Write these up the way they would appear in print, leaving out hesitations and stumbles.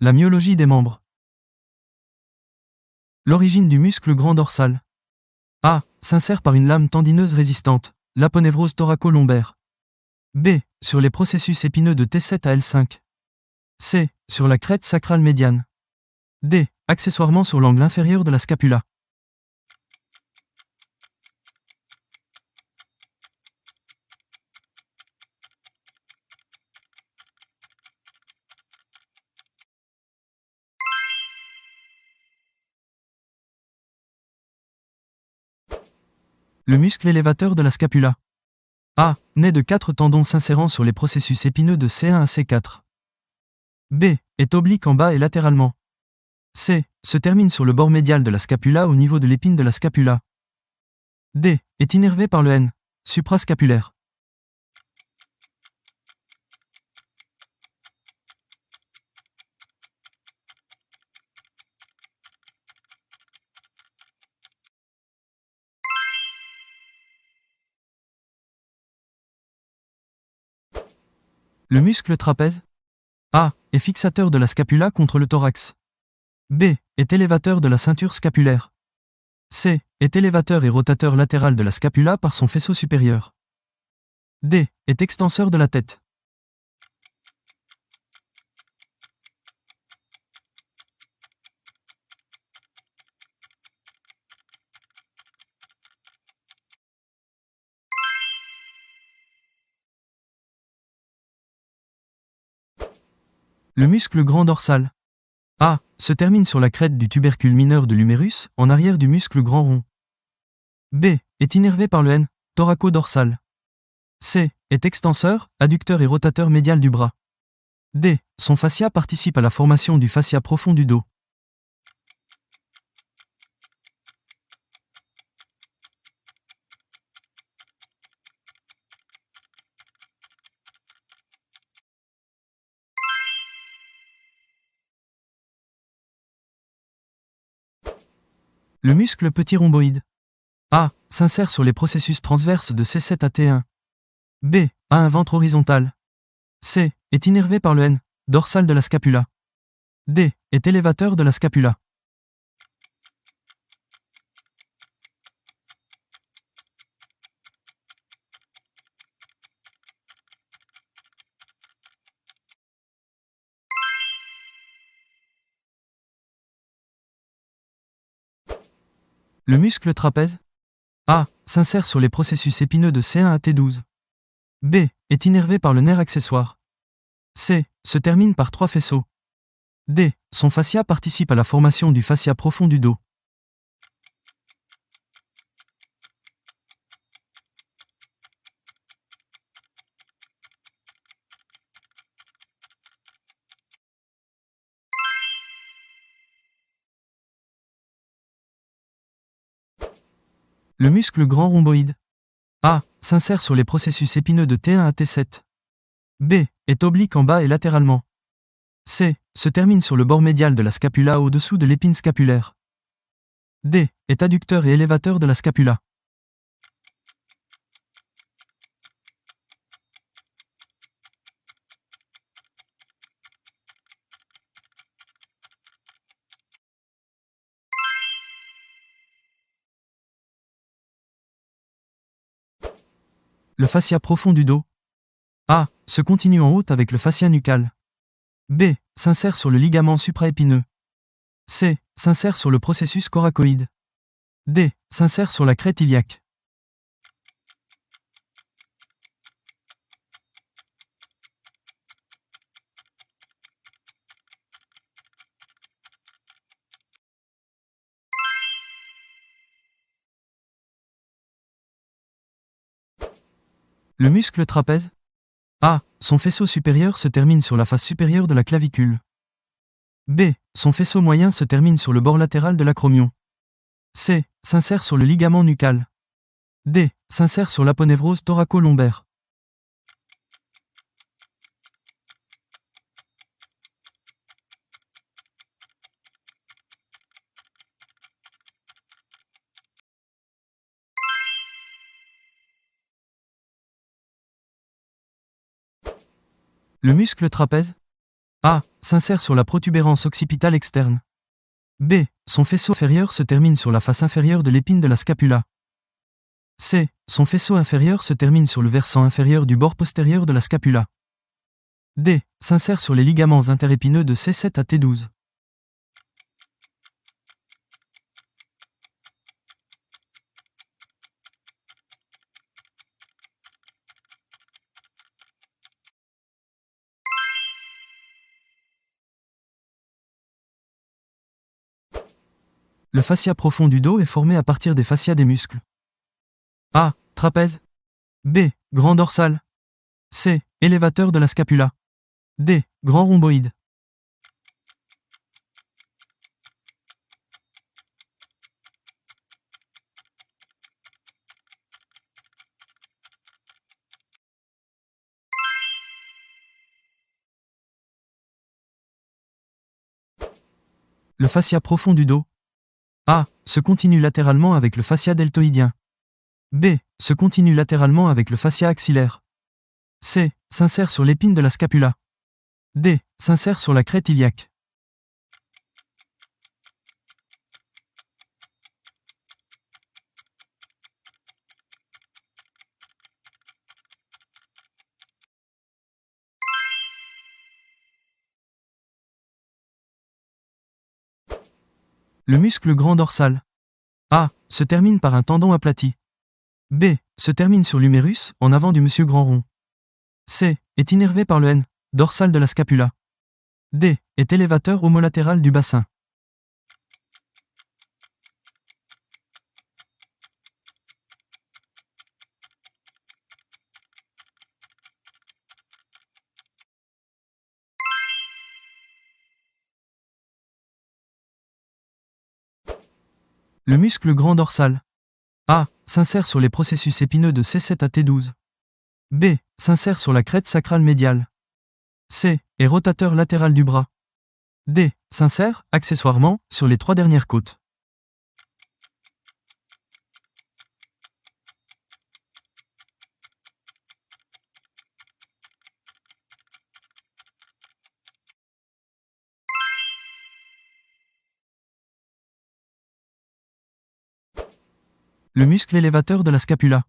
La myologie des membres. L'origine du muscle grand dorsal. A. S'insère par une lame tendineuse résistante, l'aponévrose thoraco-lombaire. B. Sur les processus épineux de T7 à L5. C. Sur la crête sacrale médiane. D. Accessoirement sur l'angle inférieur de la scapula. Le muscle élévateur de la scapula. A. Né de 4 tendons s'insérant sur les processus épineux de C1 à C4. B. Est oblique en bas et latéralement. C. Se termine sur le bord médial de la scapula au niveau de l'épine de la scapula. D. Est innervé par le N. Suprascapulaire. Le muscle trapèze. A. Est fixateur de la scapula contre le thorax. B. Est élévateur de la ceinture scapulaire. C. Est élévateur et rotateur latéral de la scapula par son faisceau supérieur. D. Est extenseur de la tête. Le muscle grand dorsal. A. Se termine sur la crête du tubercule mineur de l'humérus, en arrière du muscle grand rond. B. Est innervé par le N. Thoraco-dorsal. C. Est extenseur, adducteur et rotateur médial du bras. D. Son fascia participe à la formation du fascia profond du dos. Le muscle petit rhomboïde. A. S'insère sur les processus transverses de C7 à T1. B. A un ventre horizontal. C. Est innervé par le N. Dorsal de la scapula. D. Est élévateur de la scapula. Le muscle trapèze. A. S'insère sur les processus épineux de C1 à T12. B. Est innervé par le nerf accessoire. C. Se termine par 3 faisceaux. D. Son fascia participe à la formation du fascia profond du dos. Le muscle grand rhomboïde. A. S'insère sur les processus épineux de T1 à T7. B. Est oblique en bas et latéralement. C. Se termine sur le bord médial de la scapula au-dessous de l'épine scapulaire. D. Est adducteur et élévateur de la scapula. Le fascia profond du dos. A. Se continue en haut avec le fascia nucal. B. S'insère sur le ligament supraépineux. C. S'insère sur le processus coracoïde. D. S'insère sur la crête iliaque. Le muscle trapèze. A. Son faisceau supérieur se termine sur la face supérieure de la clavicule. B. Son faisceau moyen se termine sur le bord latéral de l'acromion. C. S'insère sur le ligament nucal. D. S'insère sur l'aponévrose thoraco-lombaire. Le muscle trapèze. A. s'insère sur la protubérance occipitale externe. B. Son faisceau inférieur se termine sur la face inférieure de l'épine de la scapula. C. Son faisceau inférieur se termine sur le versant inférieur du bord postérieur de la scapula. D. S'insère sur les ligaments interépineux de C7 à T12. Le fascia profond du dos est formé à partir des fascias des muscles. A. Trapèze. B. Grand dorsal. C. Élévateur de la scapula. D. Grand rhomboïde. Le fascia profond du dos. A. Se continue latéralement avec le fascia deltoïdien. B. Se continue latéralement avec le fascia axillaire. C. S'insère sur l'épine de la scapula. D. S'insère sur la crête iliaque. Le muscle grand dorsal. A. Se termine par un tendon aplati. B. Se termine sur l'humérus, en avant du monsieur grand rond. C. Est innervé par le N. Dorsal de la scapula. D. Est élévateur homolatéral du bassin. Le muscle grand dorsal. A. S'insère sur les processus épineux de C7 à T12. B. S'insère sur la crête sacrale médiale. C. Est rotateur latéral du bras. D. S'insère, accessoirement, sur les 3 dernières côtes. Le muscle élévateur de la scapula.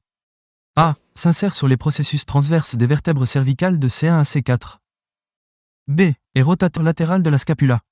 A. S'insère sur les processus transverses des vertèbres cervicales de C1 à C4. B. Est rotateur latéral de la scapula.